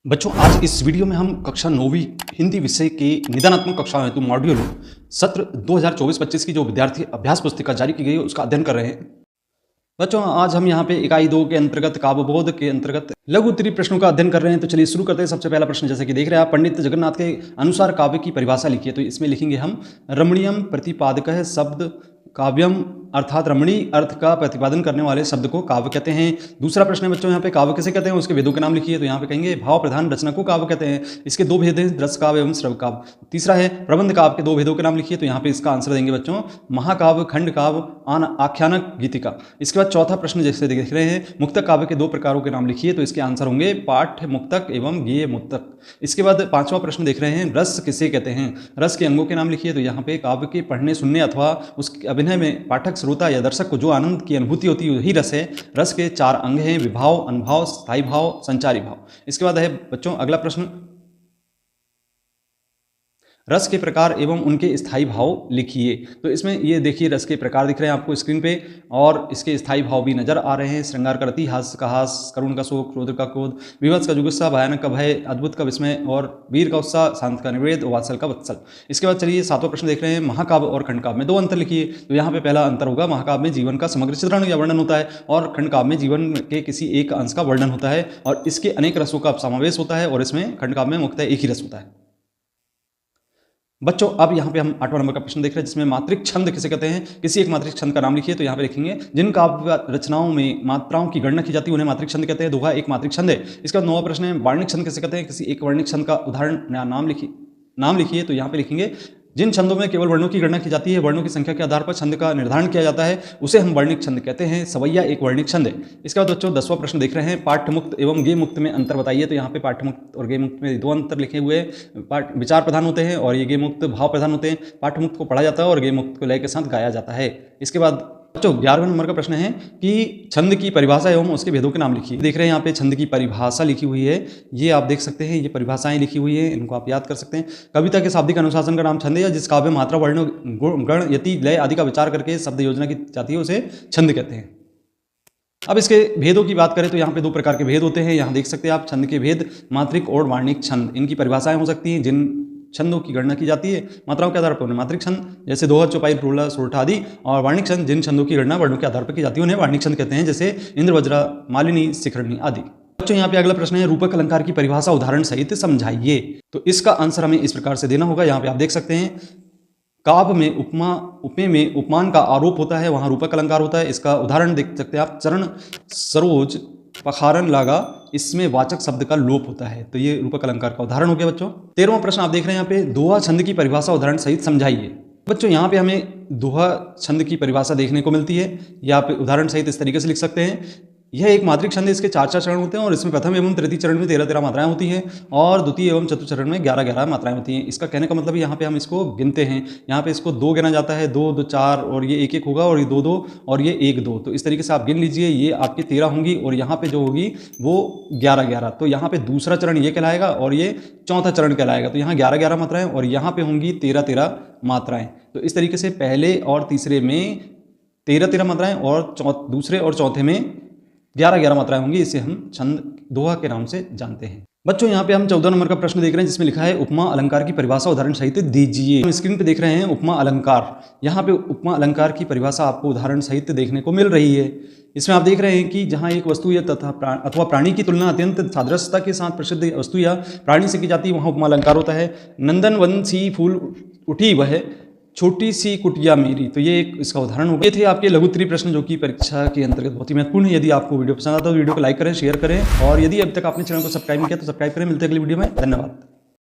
बच्चों आज इस वीडियो में हम कक्षा 9वीं हिंदी विषय के निदानात्मक कक्षाओं हेतु मॉड्यूल सत्र 2024-25 की जो विद्यार्थी अभ्यास पुस्तिका जारी की गई है उसका अध्ययन कर रहे हैं। बच्चों आज हम यहाँ पे इकाई 2 के अंतर्गत काव्यबोध के अंतर्गत लघु उत्तरीय प्रश्नों का अध्ययन कर रहे हैं। तो चलिए शुरू करते हैं। सबसे पहला प्रश्न जैसे कि देख रहे हैं आप, पंडित जगन्नाथ के अनुसार काव्य की परिभाषा लिखिए। तो इसमें लिखेंगे हम रमणीयम प्रतिपादकः शब्द काव्यम, अर्थात रमणीय अर्थ का प्रतिपादन करने वाले शब्द को काव्य कहते हैं। दूसरा प्रश्न है बच्चों यहाँ पे काव्य किसे कहते हैं, उसके भेदों के नाम लिखिए। तो यहाँ पे कहेंगे भाव प्रधान रचना को काव्य कहते हैं। इसके दो भेद हैं, रस काव्य एवं श्रव्य काव्य। तीसरा है प्रबंध काव्य के दो भेदों के नाम लिखिए। तो यहाँ पे इसका आंसर देंगे बच्चों महाकाव्य, खंड काव्य, आख्यानक, गीतिका। इसके बाद चौथा प्रश्न जैसे देख रहे हैं मुक्तक काव्य के दो प्रकारों के नाम लिखिए। तो इसके आंसर होंगे पाठ्य मुक्तक एवं गेय मुक्तक। इसके बाद पांचवा प्रश्न देख रहे हैं रस किसे कहते हैं, रस के अंगों के नाम लिखिए। तो यहाँ पे काव्य के पढ़ने सुनने अथवा उसके अभिनय में पाठक श्रोता या दर्शक को जो आनंद की अनुभूति होती है वही रस है। रस के चार अंग हैं, विभाव, अनुभाव, स्थायी भाव, संचारी भाव। इसके बाद है बच्चों अगला प्रश्न, रस के प्रकार एवं उनके स्थायी भाव लिखिए। तो इसमें ये देखिए रस के प्रकार दिख रहे हैं आपको स्क्रीन पे और इसके स्थायी भाव भी नजर आ रहे हैं। श्रृंगार का रति, हास्य का हास, करुण का शोक, क्रोध का क्रोध, विभत्स का जुगुस्सा, भयानक का भय, अद्भुत का विस्मय और वीर का उत्साह, शांत का निवेद, वात्सल का वत्सल। इसके बाद चलिए सातवां प्रश्न देख रहे हैं महाकाव्य और खंड काव्य में दो अंतर लिखिए। तो यहाँ पे पहला अंतर होगा, महाकाव्य में जीवन का समग्र चित्रण या वर्णन होता है और खंड काव्य में जीवन के किसी एक अंश का वर्णन होता है और इसके अनेक रसों का समावेश होता है और इसमें खंड काव्य में मुख्यतः एक ही रस होता है। बच्चों अब यहाँ पे हम 8वां नंबर का प्रश्न देख रहे हैं जिसमें मात्रिक छंद किसे कहते हैं, किसी एक मात्रिक छंद का नाम लिखिए। तो यहाँ पे लिखेंगे जिन काव्य रचनाओं में मात्राओं की गणना की जाती है उन्हें मात्रिक छंद कहते हैं। दोहा एक मात्रिक छंद है। इसका 9वां प्रश्न है वर्णिक छंद किसे कहते हैं, किसी एक वर्णिक छंद का उदाहरण या नाम लिखिए। तो यहाँ पे लिखेंगे जिन छंदों में केवल वर्णों की गणना की जाती है, वर्णों की संख्या के आधार पर छंद का निर्धारण किया जाता है, उसे हम वर्णिक छंद कहते हैं। सवैया एक वर्णिक छंद है। इसके बाद बच्चों 10वां प्रश्न देख रहे हैं पाठ्य मुक्त एवं गेय मुक्त में अंतर बताइए। तो यहाँ पे पाठ्य मुक्त और गेय मुक्त में दो अंतर लिखे हुए हैं। पाठ विचार प्रधान होते हैं और ये गेय मुक्त भाव प्रधान होते हैं। पाठ्य मुक्त को पढ़ा जाता है और गेय मुक्त को लय के साथ गाया जाता है। इसके बाद बच्चों 11वें नंबर का प्रश्न है कि छंद की परिभाषा एवं उसके भेदों के नाम लिखिए। देख रहे हैं यहाँ पे छंद की परिभाषा लिखी हुई है, ये आप देख सकते हैं, ये परिभाषाएं लिखी हुई है, इनको आप याद कर सकते हैं। कविता के शाब्दिक अनुशासन का नाम छंद है या जिस काव्य में मात्रा, वर्ण, गण, यति, लय आदि का विचार करके शब्द योजना की जाती है उसे छंद कहते हैं। अब इसके भेदों की बात करें तो यहाँ पे दो प्रकार के भेद होते हैं, यहाँ देख सकते हैं आप छंद के भेद, मात्रिक और वार्णिक छंद। इनकी परिभाषाएं हो सकती हैं जिन छंदों की गणना की जाती है मात्राओं के आधार पर उन्हें मात्रिक छंद, जैसे दोहा, चौपाई, प्रोला, सोरठा आदि। और वार्णिक छंद जिन छंदों की गणना वर्णों के आधार पर की जाती है उन्हें वार्णिक छंद कहते हैं, जैसे इंद्र, वज्रा, मालिनी, शिखरणी आदि। बच्चों यहाँ पे अगला प्रश्न है रूपक अलंकार की परिभाषा उदाहरण सहित समझाइए। तो इसका आंसर हमें इस प्रकार से देना होगा। यहाँ पे आप देख सकते हैं काव्य में उपमे में उपमान का आरोप होता है, वहां रूपक अलंकार होता है। इसका उदाहरण देख सकते हैं आप, चरण सरोज पखारन लागा, इसमें वाचक शब्द का लोप होता है। तो ये रूपक अलंकार का उदाहरण हो गया बच्चों। 13वां प्रश्न आप देख रहे हैं यहाँ पे दोहा छंद की परिभाषा उदाहरण सहित समझाइए। बच्चों यहाँ पे हमें दोहा छंद की परिभाषा देखने को मिलती है, या आप उदाहरण सहित इस तरीके से लिख सकते हैं। यह एक मात्रिक छंद है, इसके 4-4 चरण होते हैं और इसमें प्रथम एवं तृतीय चरण में 13-13 मात्राएं होती हैं और द्वितीय एवं चतुर्थ चरण में 11-11 मात्राएं होती हैं। इसका कहने का मतलब यहाँ पे हम इसको गिनते हैं, यहाँ पे इसको 2 गिना जाता है, 2, 2, 4 और ये 1-1 होगा और ये 2-2 और ये 1-2। तो इस तरीके से आप गिन लीजिए, ये आपकी 13 होंगी और यहाँ पे जो होगी वो 11-11। तो यहाँ पे दूसरा चरण ये कहलाएगा और ये चौथा चरण कहलाएगा। तो यहाँ 11-11 मात्राएं और यहाँ पे होंगी 13-13 मात्राएं। तो इस तरीके से पहले और तीसरे में 13-13 मात्राएं और दूसरे और चौथे में 11-11 मात्राएं होंगी। इसे हम छंद दोहा के नाम से जानते हैं। बच्चों यहाँ पे हम 14 नंबर का प्रश्न देख रहे हैं जिसमें लिखा है उपमा अलंकार की परिभाषा उदाहरण सहित दीजिए। हम स्क्रीन पे देख रहे हैं उपमा अलंकार। यहाँ पे उपमा अलंकार की परिभाषा आपको उदाहरण सहित देखने को मिल रही है। इसमें आप देख रहे हैं कि जहाँ एक वस्तु या अथवा प्राणी की तुलना अत्यंत सादृश्यता के साथ प्रसिद्ध वस्तु या प्राणी से की जाती है वहाँ उपमा अलंकार होता है। नंदन वन सी फूल उठी वह छोटी सी कुटिया मेरी। तो ये एक इसका उदाहरण होगा। ये थे आपके लघु उत्तरीय प्रश्न जो कि परीक्षा के अंतर्गत बहुत ही महत्वपूर्ण है। यदि आपको वीडियो पसंद आता है तो वीडियो को लाइक करें, शेयर करें और यदि अभी तक आपने चैनल को सब्सक्राइब नहीं किया तो सब्सक्राइब करें। मिलते हैं अगली वीडियो में। धन्यवाद।